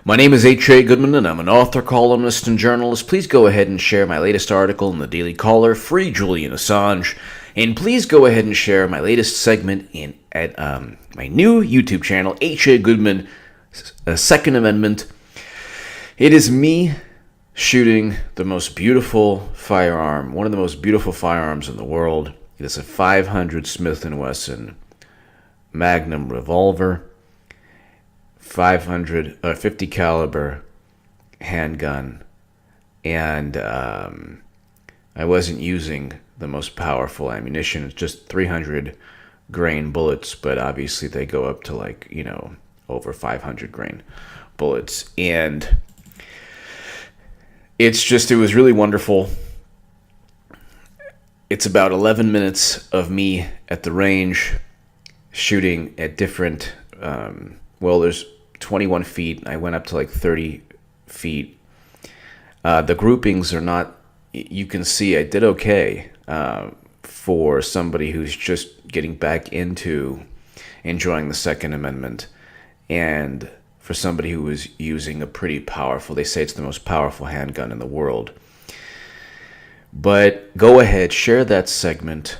My name is H.A. Goodman, and I'm an author, columnist, and journalist. Please go ahead and share my latest article in the Daily Caller, Free Julian Assange. And please go ahead and share my latest segment at my new YouTube channel, H.A. Goodman, Second Amendment. It is me shooting the most beautiful firearm, one of the most beautiful firearms in the world. It is a 500 Smith & Wesson Magnum revolver. 50 caliber handgun, and I wasn't using the most powerful ammunition. It's just 300 grain bullets, but obviously they go up to over 500 grain bullets, and it was really wonderful. It's about 11 minutes of me at the range shooting at different there's 21 feet. I went up to 30 feet. The groupings are not, you can see I did okay for somebody who's just getting back into enjoying the Second Amendment, and for somebody who was using a pretty powerful, they say it's the most powerful handgun in the world. But go ahead, share that segment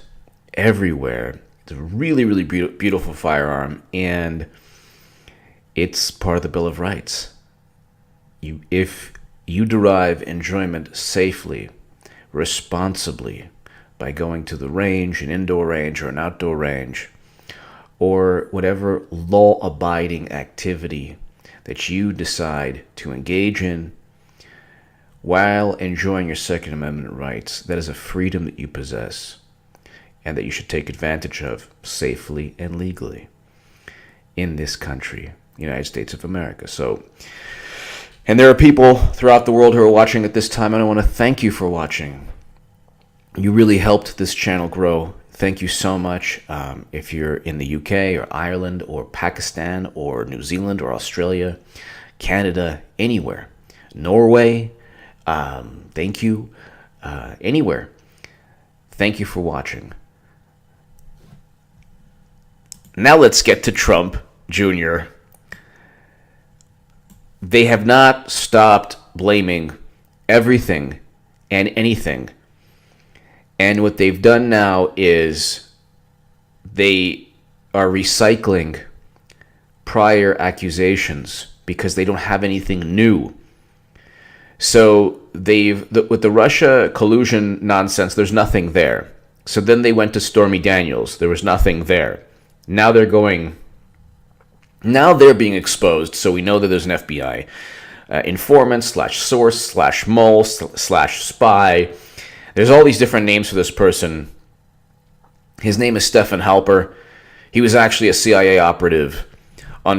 everywhere. It's a really, really beautiful firearm, and it's part of the Bill of Rights. If you derive enjoyment safely, responsibly, by going to the range, an indoor range or an outdoor range, or whatever law-abiding activity that you decide to engage in while enjoying your Second Amendment rights, that is a freedom that you possess and that you should take advantage of safely and legally in this country, United States of America. And there are people throughout the world who are watching at this time, and I want to thank you for watching. You really helped this channel grow. Thank you so much. If you're in the UK or Ireland or Pakistan or New Zealand or Australia, Canada, anywhere, Norway, thank you, anywhere. Thank you for watching. Now let's get to Trump Jr. They have not stopped blaming everything and anything. And what they've done now is they are recycling prior accusations because they don't have anything new. So with the Russia collusion nonsense, there's nothing there. So then they went to Stormy Daniels. There was nothing there. Now they're being exposed, so we know that there's an FBI informant /source /mole /spy. There's all these different names for this person. His name is Stephen Halper. He was actually a CIA operative he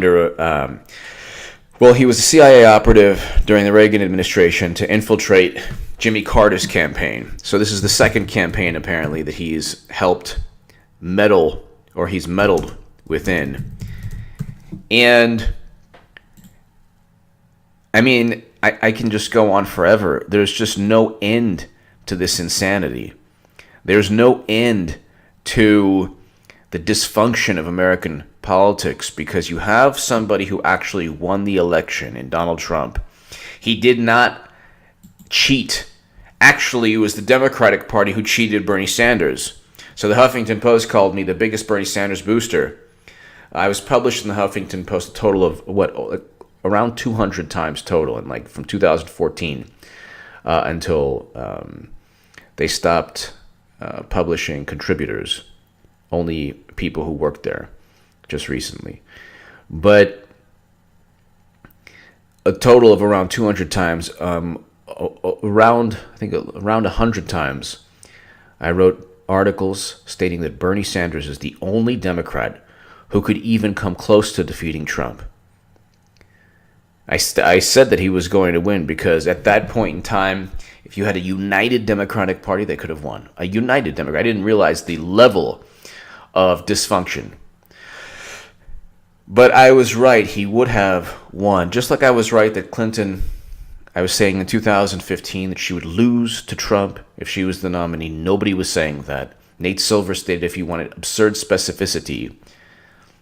was a CIA operative during the Reagan administration to infiltrate Jimmy Carter's campaign. So this is the second campaign, apparently, that he's helped meddle, or he's meddled within. And I mean, I can just go on forever. There's just no end to this insanity. There's no end to the dysfunction of American politics, because you have somebody who actually won the election in Donald Trump. He did not cheat. Actually, it was the Democratic Party who cheated Bernie Sanders. So the Huffington Post called me the biggest Bernie Sanders booster. I was published in the Huffington Post a total of around 200 times total, and from 2014 until they stopped publishing contributors, only people who worked there, just recently. But a total of around 200 times, around 100 times, I wrote articles stating that Bernie Sanders is the only Democrat who could even come close to defeating Trump. I said that he was going to win because at that point in time, if you had a united Democratic Party, they could have won. A united Democrat. I didn't realize the level of dysfunction. But I was right. He would have won. Just like I was right that Clinton, I was saying in 2015 that she would lose to Trump if she was the nominee. Nobody was saying that. Nate Silver stated if you wanted absurd specificity,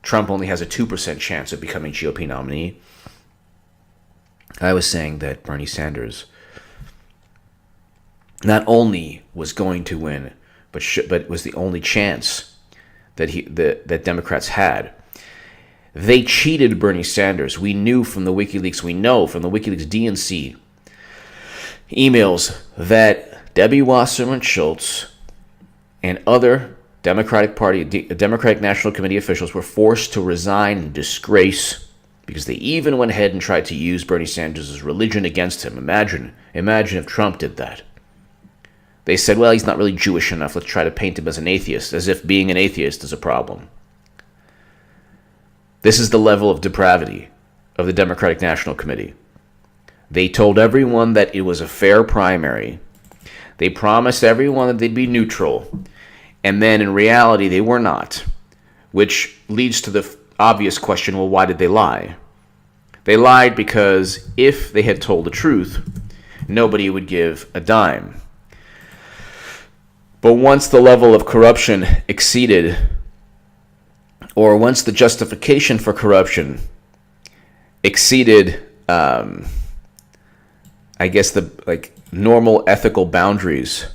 Trump only has a 2% chance of becoming GOP nominee. I was saying that Bernie Sanders not only was going to win, but was the only chance that Democrats had. They cheated Bernie Sanders. We know from the WikiLeaks DNC emails that Debbie Wasserman Schultz and other Democratic National Committee officials were forced to resign in disgrace because they even went ahead and tried to use Bernie Sanders' religion against him. Imagine if Trump did that. They said, well, he's not really Jewish enough. Let's try to paint him as an atheist, as if being an atheist is a problem. This is the level of depravity of the Democratic National Committee. They told everyone that it was a fair primary. They promised everyone that they'd be neutral. And then in reality, they were not. Which leads to the obvious question, well, why did they lie? They lied because if they had told the truth, nobody would give a dime. But once the level of corruption exceeded, or once the justification for corruption exceeded, I guess the normal ethical boundaries,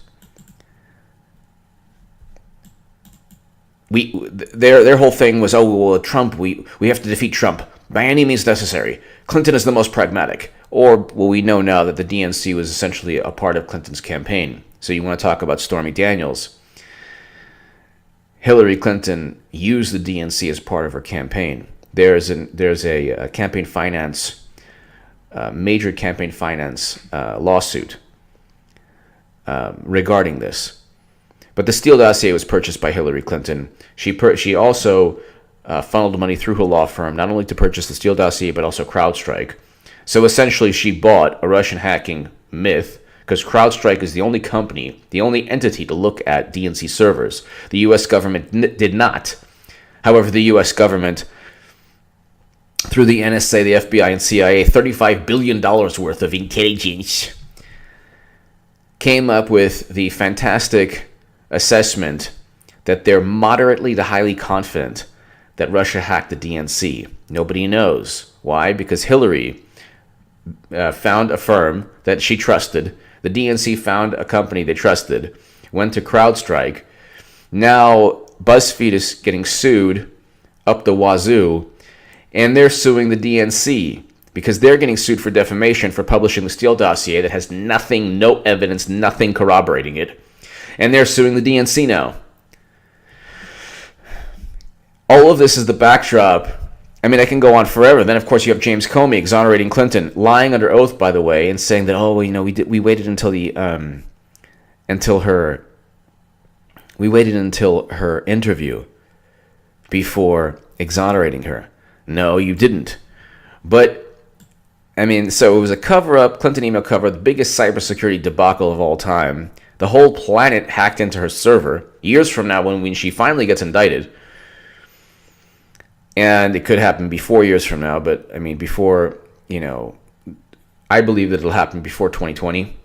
their whole thing was, oh well, Trump, we have to defeat Trump by any means necessary. Clinton is the most pragmatic, or well, we know now that the DNC was essentially a part of Clinton's campaign. So you want to talk about Stormy Daniels? Hillary Clinton used the DNC as part of her campaign. There's a campaign finance, major campaign finance lawsuit regarding this. But the Steele dossier was purchased by Hillary Clinton. She also funneled money through her law firm, not only to purchase the Steele dossier, but also CrowdStrike. So essentially, she bought a Russian hacking myth, because CrowdStrike is the only company, the only entity to look at DNC servers. The U.S. government did not. However, the U.S. government, through the NSA, the FBI, and CIA, $35 billion worth of intelligence, came up with the fantastic assessment that they're moderately to highly confident that Russia hacked the DNC. Nobody knows. Why? Because Hillary found a firm that she trusted. The DNC found a company they trusted, went to CrowdStrike. Now BuzzFeed is getting sued up the wazoo, and they're suing the DNC because they're getting sued for defamation for publishing the Steele dossier that has nothing, no evidence, nothing corroborating it. And they're suing the DNC now. All of this is the backdrop. I mean, I can go on forever. Then, of course, you have James Comey exonerating Clinton, lying under oath, by the way, and saying that, oh, well, we waited until her interview before exonerating her. No, you didn't. But I mean, so it was a cover-up, Clinton email cover, the biggest cybersecurity debacle of all time. The whole planet hacked into her server. Years from now, when she finally gets indicted. And it could happen before years from now, but I mean, before, I believe that it'll happen before 2020.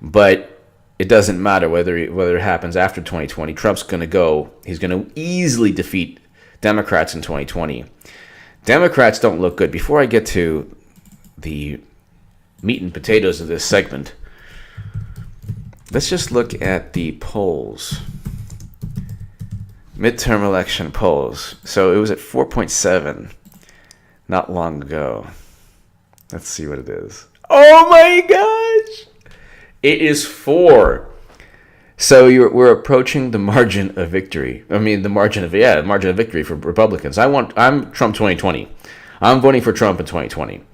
But it doesn't matter whether it happens after 2020. Trump's going to go. He's going to easily defeat Democrats in 2020. Democrats don't look good. Before I get to the meat and potatoes of this segment, let's just look at the polls. Midterm election polls. So it was at 4.7 not long ago. Let's see what it is. Oh my gosh! It is 4. So we're approaching the margin of victory. I mean, the margin of victory for Republicans. I'm Trump 2020. I'm voting for Trump in 2020.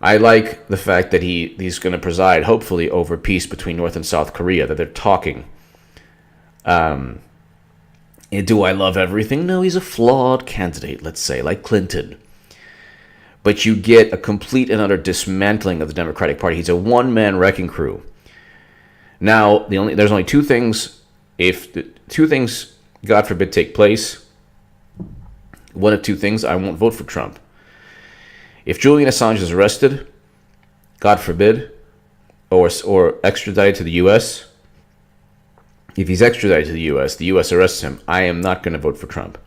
I like the fact that he's going to preside, hopefully, over peace between North and South Korea, that they're talking. Do I love everything? No, he's a flawed candidate, let's say, like Clinton. But you get a complete and utter dismantling of the Democratic Party. He's a one-man wrecking crew. Now, there's only two things. If the two things, God forbid, take place, one of two things, I won't vote for Trump. If Julian Assange is arrested, God forbid, or extradited to the U.S., if he's extradited to the U.S. arrests him, I am not going to vote for Trump.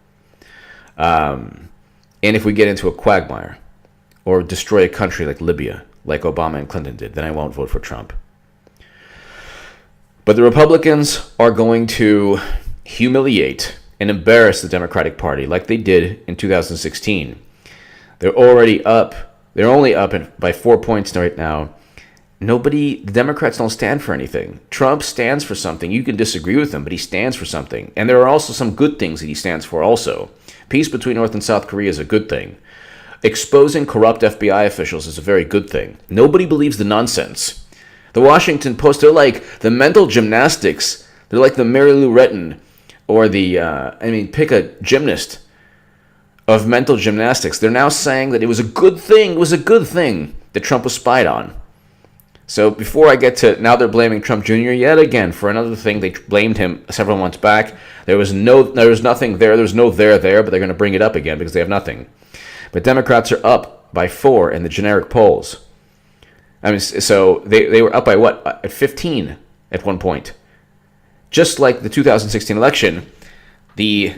And if we get into a quagmire or destroy a country like Libya, like Obama and Clinton did, then I won't vote for Trump. But the Republicans are going to humiliate and embarrass the Democratic Party like they did in 2016. They're already up. They're only up by 4 points right now. The Democrats don't stand for anything. Trump stands for something. You can disagree with him, but he stands for something. And there are also some good things that he stands for also. Peace between North and South Korea is a good thing. Exposing corrupt FBI officials is a very good thing. Nobody believes the nonsense. The Washington Post, they're like the mental gymnastics. They're like the Mary Lou Retton or pick a gymnast of mental gymnastics. They're now saying that it was a good thing. It was a good thing that Trump was spied on. So before I get to, now they're blaming Trump Jr. yet again for another thing. They blamed him several months back. There was nothing there. There was no there, but they're going to bring it up again because they have nothing. But Democrats are up by 4 in the generic polls. So they were up by what? At 15 at one point. Just like the 2016 election, the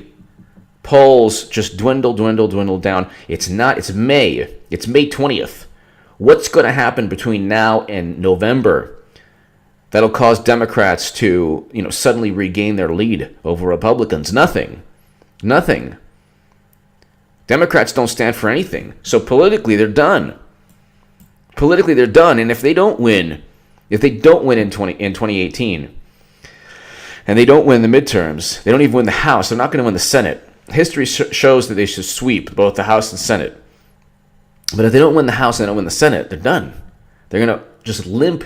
polls just dwindle down. It's May 20th. What's going to happen between now and November that'll cause Democrats to, suddenly regain their lead over Republicans? Nothing. Democrats don't stand for anything. So politically, they're done. And if they don't win in 2018, and they don't win the midterms, they don't even win the House, they're not going to win the Senate. History shows that they should sweep both the House and Senate. But if they don't win the House and they don't win the Senate, they're done. They're going to just limp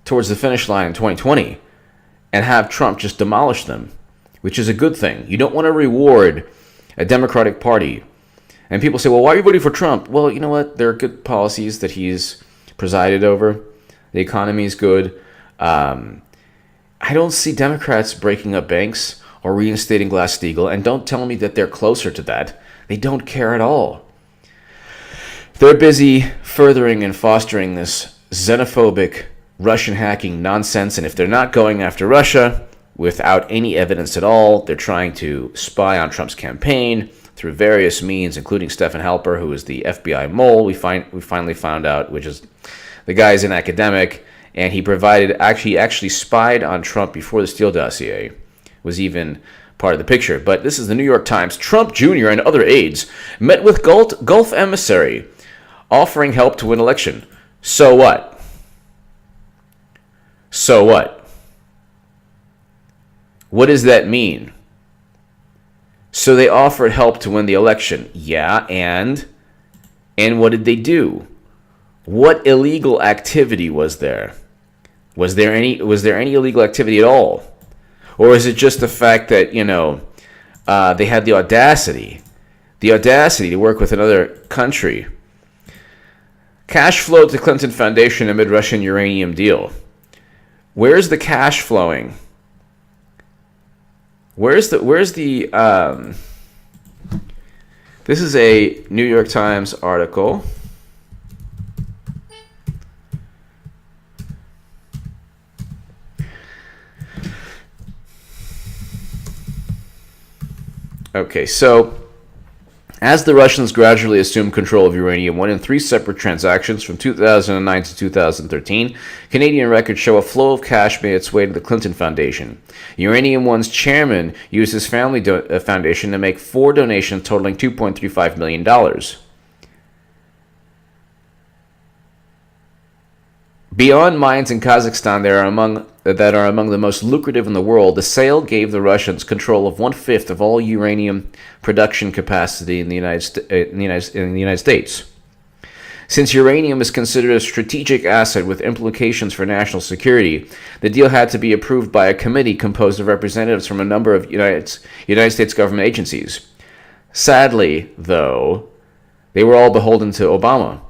towards the finish line in 2020 and have Trump just demolish them, which is a good thing. You don't want to reward a Democratic Party. And people say, well, why are you voting for Trump? Well, you know what? There are good policies that he's presided over. The economy is good. I don't see Democrats breaking up banks or reinstating Glass-Steagall, and don't tell me that they're closer to that. They don't care at all. They're busy furthering and fostering this xenophobic Russian hacking nonsense, and if they're not going after Russia without any evidence at all, they're trying to spy on Trump's campaign through various means, including Stephen Halper, who is the FBI mole. We finally found out, which is the guy's an academic, and he actually spied on Trump before the Steele dossier was even part of the picture. But this is the New York Times. Trump Jr. and other aides met with Gulf emissary, offering help to win election. So what? What does that mean? So they offered help to win the election. Yeah, and what did they do? What illegal activity was there? Was there any illegal activity at all? Or is it just the fact that, they had the audacity to work with another country? Cash flow to Clinton Foundation amid Russian uranium deal. Where's the cash flowing? Where's the this is a New York Times article. Okay, so as the Russians gradually assumed control of uranium 1 in 3 separate transactions from 2009 to 2013, Canadian records show a flow of cash made its way to the Clinton Foundation. Uranium One's chairman used his family foundation to make 4 donations totaling $2.35 million. Beyond mines in Kazakhstan that are among the most lucrative in the world, the sale gave the Russians control of 1/5 of all uranium production capacity in the United States. Since uranium is considered a strategic asset with implications for national security, the deal had to be approved by a committee composed of representatives from a number of United States government agencies. Sadly, though, they were all beholden to Obama.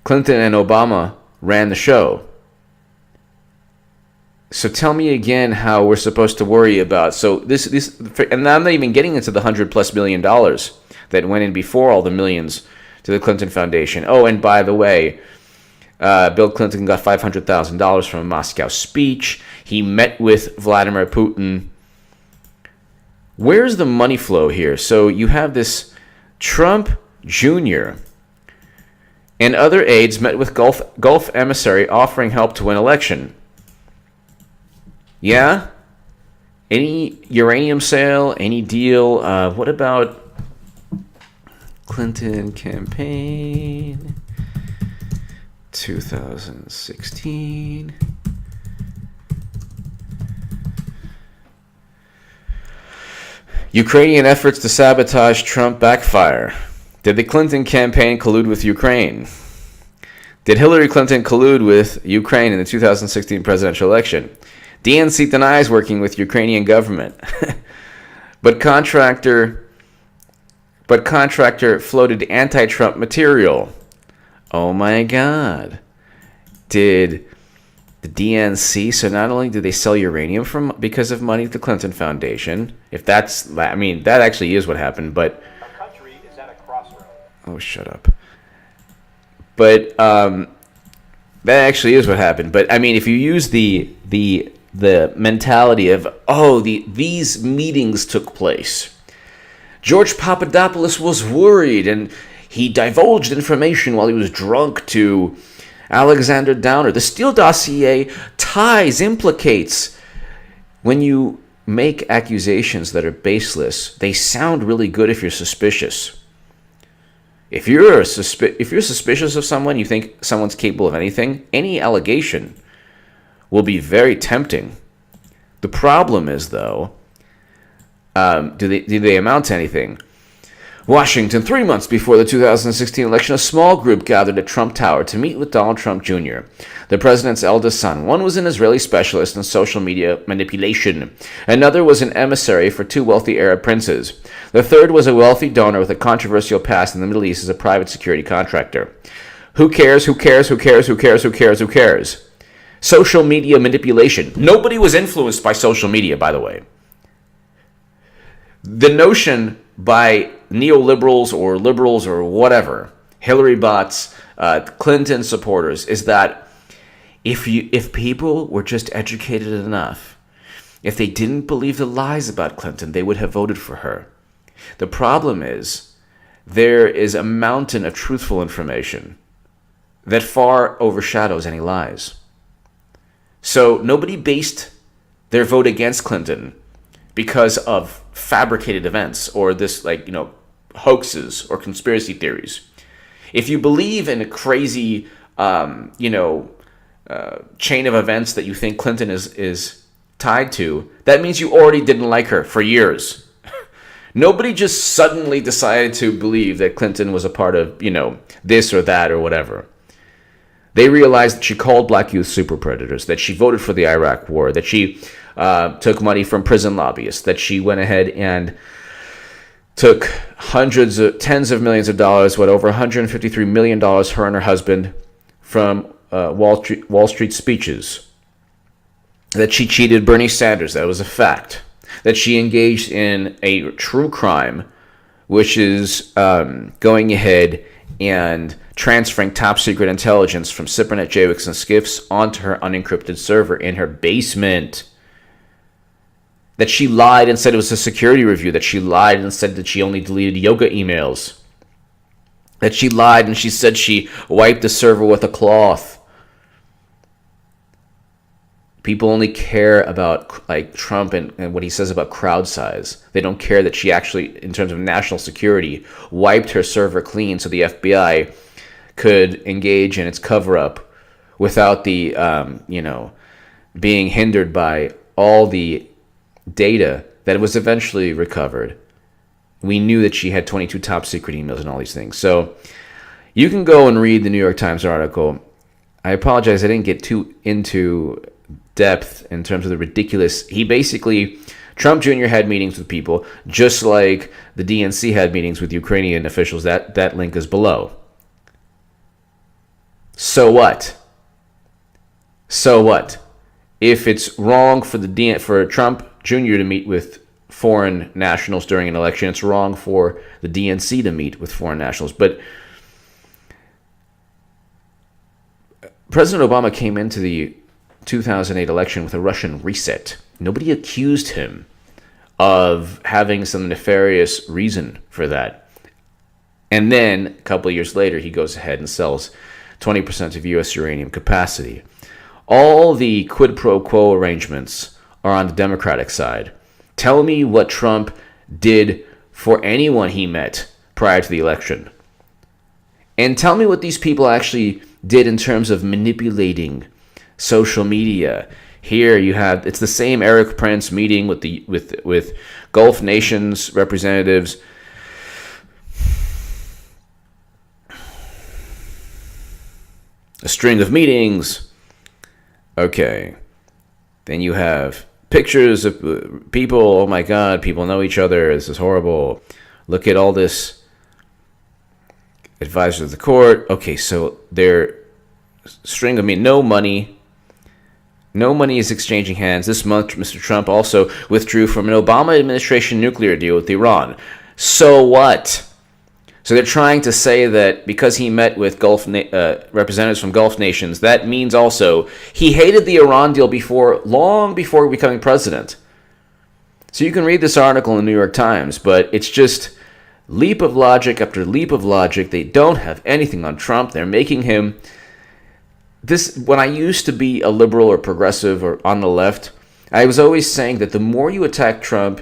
Clinton and Obama ran the show. So tell me again how we're supposed to worry about. So this, and I'm not even getting into the $100+ million that went in before all the millions to the Clinton Foundation. Oh, and by the way, Bill Clinton got $500,000 from a Moscow speech. He met with Vladimir Putin. Where's the money flow here? So you have this Trump Jr. and other aides met with Gulf emissary offering help to win election. Yeah? Any uranium sale? Any deal? What about Clinton campaign 2016? Ukrainian efforts to sabotage Trump backfire. Did the Clinton campaign collude with Ukraine? Did Hillary Clinton collude with Ukraine in the 2016 presidential election? DNC denies working with Ukrainian government. but contractor floated anti-Trump material. Oh my God. Did the DNC, so not only did they sell uranium because of money to the Clinton Foundation, if that's, I mean, that actually is what happened, but... Our country is at a crossroads. Oh, shut up. But that actually is what happened. But, I mean, if you use the mentality of, these meetings took place. George Papadopoulos was worried, and he divulged information while he was drunk to Alexander Downer. The Steele dossier implicates. When you make accusations that are baseless, they sound really good if you're suspicious. If you're suspicious of someone, you think someone's capable of anything, any allegation will be very tempting. The problem is, though, do they amount to anything? Washington, 3 months before the 2016 election, a small group gathered at Trump Tower to meet with Donald Trump Jr., the president's eldest son. One was an Israeli specialist in social media manipulation. Another was an emissary for two wealthy Arab princes. The third was a wealthy donor with a controversial past in the Middle East as a private security contractor. Who cares? Who cares? Who cares? Who cares? Who cares? Who cares? Social media manipulation. Nobody was influenced by social media, by the way. The notion by neoliberals or liberals or whatever, Hillary bots, Clinton supporters, is that if people were just educated enough, if they didn't believe the lies about Clinton, they would have voted for her. The problem is there is a mountain of truthful information that far overshadows any lies. So nobody based their vote against Clinton because of fabricated events or this, hoaxes or conspiracy theories. If you believe in a crazy, chain of events that you think Clinton is tied to, that means you already didn't like her for years. Nobody just suddenly decided to believe that Clinton was a part of, this or that or whatever. They realized that she called black youth super predators, that she voted for the Iraq war, that she took money from prison lobbyists, that she went ahead and took tens of millions of dollars, over $153 million, her and her husband, from Wall Street speeches, that she cheated Bernie Sanders, that was a fact, that she engaged in a true crime, which is going ahead and transferring top-secret intelligence from SIPRNet, JWICs, and SCIFs onto her unencrypted server in her basement. That she lied and said it was a security review. That she lied and said that she only deleted yoga emails. That she lied and she said she wiped the server with a cloth. People only care about Trump and what he says about crowd size. They don't care that she actually, in terms of national security, wiped her server clean so the FBI could engage in its cover-up without the, being hindered by all the data that was eventually recovered. We knew that she had 22 top secret emails and all these things. So you can go and read the New York Times article. I apologize, I didn't get too into depth in terms of the ridiculous. Trump Jr. had meetings with people, just like the DNC had meetings with Ukrainian officials. That link is below. So what? If it's wrong for Trump Jr. to meet with foreign nationals during an election, it's wrong for the DNC to meet with foreign nationals. But President Obama came into the 2008 election with a Russian reset. Nobody accused him of having some nefarious reason for that. And then a couple of years later, he goes ahead and sells 20% of U.S. uranium capacity. All the quid pro quo arrangements are on the Democratic side. Tell me what Trump did for anyone he met prior to the election. And tell me what these people actually did in terms of manipulating social media. Here you have, it's the same Eric Prince meeting with Gulf nations representatives. A string of meetings. Okay. Then you have pictures of people. Oh my God, people know each other. This is horrible. Look at all this. Advisor of the court. Okay, so they're string of no money. No money is exchanging hands. This month, Mr. Trump also withdrew from an Obama administration nuclear deal with Iran. So what? So they're trying to say that because he met with representatives from Gulf nations, that means also he hated the Iran deal long before becoming president. So you can read this article in the New York Times, but it's just leap of logic after leap of logic. They don't have anything on Trump. They're making him this. When I used to be a liberal or progressive or on the left, I was always saying that the more you attack Trump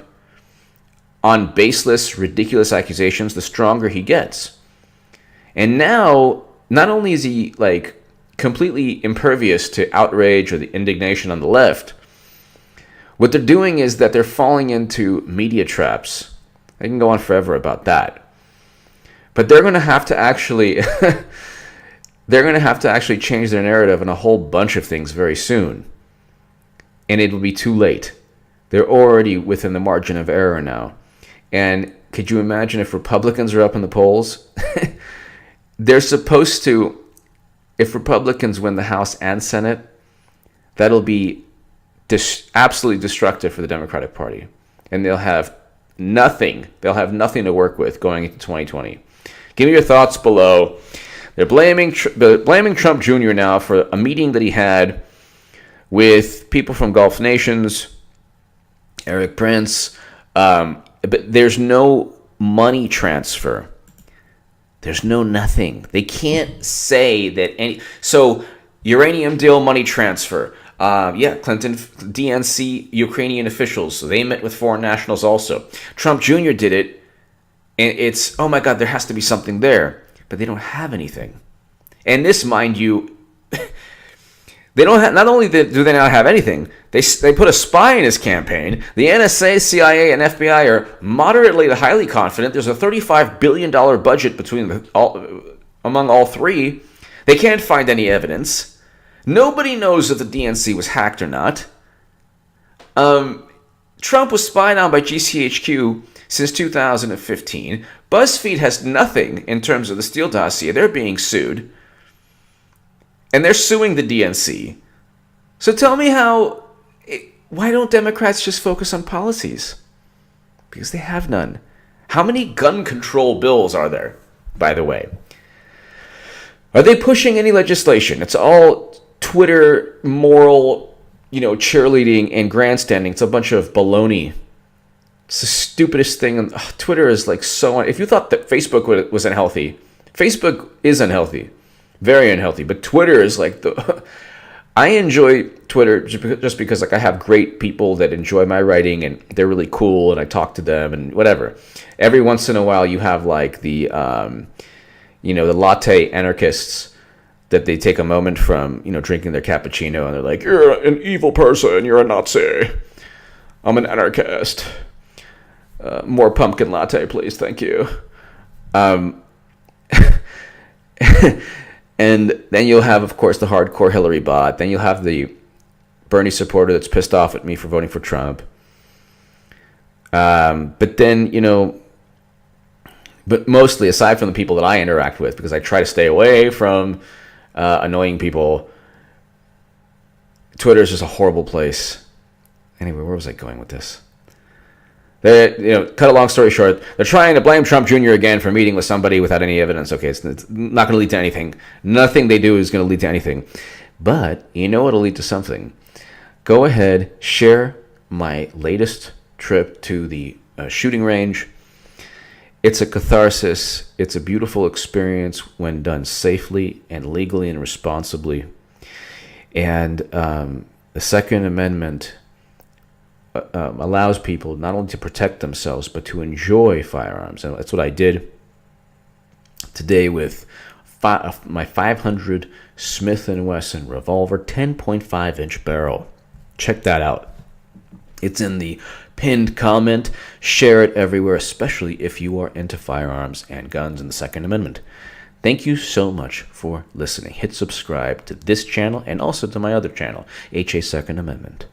on baseless, ridiculous accusations, the stronger he gets. And now, not only is he like completely impervious to outrage or the indignation on the left, what they're doing is that they're falling into media traps. I can go on forever about that. But they're going to have to actually change their narrative on a whole bunch of things very soon. And it will be too late. They're already within the margin of error now. And could you imagine if Republicans are up in the polls? They're supposed to, if Republicans win the House and Senate, that'll be absolutely destructive for the Democratic Party. And they'll have nothing to work with going into 2020. Give me your thoughts below. They're blaming Trump Jr. now for a meeting that he had with people from Gulf nations, Eric Prince, but there's no money transfer. There's no nothing. They can't say that any. So uranium deal, money transfer. Clinton, DNC, Ukrainian officials. So they met with foreign nationals also. Trump Jr. did it. And it's, oh my God, there has to be something there. But they don't have anything. And this, mind you, they don't have, not only do they not have anything, they put a spy in his campaign. The NSA, CIA, and FBI are moderately to highly confident. There's a $35 billion budget among all three. They can't find any evidence. Nobody knows if the DNC was hacked or not. Trump was spied on by GCHQ since 2015. BuzzFeed has nothing in terms of the Steele dossier. They're being sued. And they're suing the DNC. So tell me why don't Democrats just focus on policies? Because they have none. How many gun control bills are there, by the way? Are they pushing any legislation? It's all Twitter moral, cheerleading and grandstanding. It's a bunch of baloney. It's the stupidest thing. Twitter is like so. If you thought that Facebook was unhealthy, Facebook is unhealthy. Very unhealthy. But Twitter is like I enjoy Twitter just because like I have great people that enjoy my writing and they're really cool and I talk to them and whatever. Every once in a while you have like the the latte anarchists that they take a moment from, drinking their cappuccino and they're like, "You're an evil person, you're a Nazi. I'm an anarchist. More pumpkin latte, please, thank you." And then you'll have, of course, the hardcore Hillary bot. Then you'll have the Bernie supporter that's pissed off at me for voting for Trump. But then, but mostly, aside from the people that I interact with, because I try to stay away from annoying people, Twitter is just a horrible place. Anyway, where was I going with this? Cut a long story short, they're trying to blame Trump Jr. again for meeting with somebody without any evidence. Okay, it's not going to lead to anything. Nothing they do is going to lead to anything. But you know it'll lead to something. Go ahead, share my latest trip to the shooting range. It's a catharsis. It's a beautiful experience when done safely and legally and responsibly. And the Second Amendment allows people not only to protect themselves, but to enjoy firearms. And that's what I did today with my 500 Smith & Wesson revolver 10.5-inch barrel. Check that out. It's in the pinned comment. Share it everywhere, especially if you are into firearms and guns and the Second Amendment. Thank you so much for listening. Hit subscribe to this channel and also to my other channel, HA Second Amendment.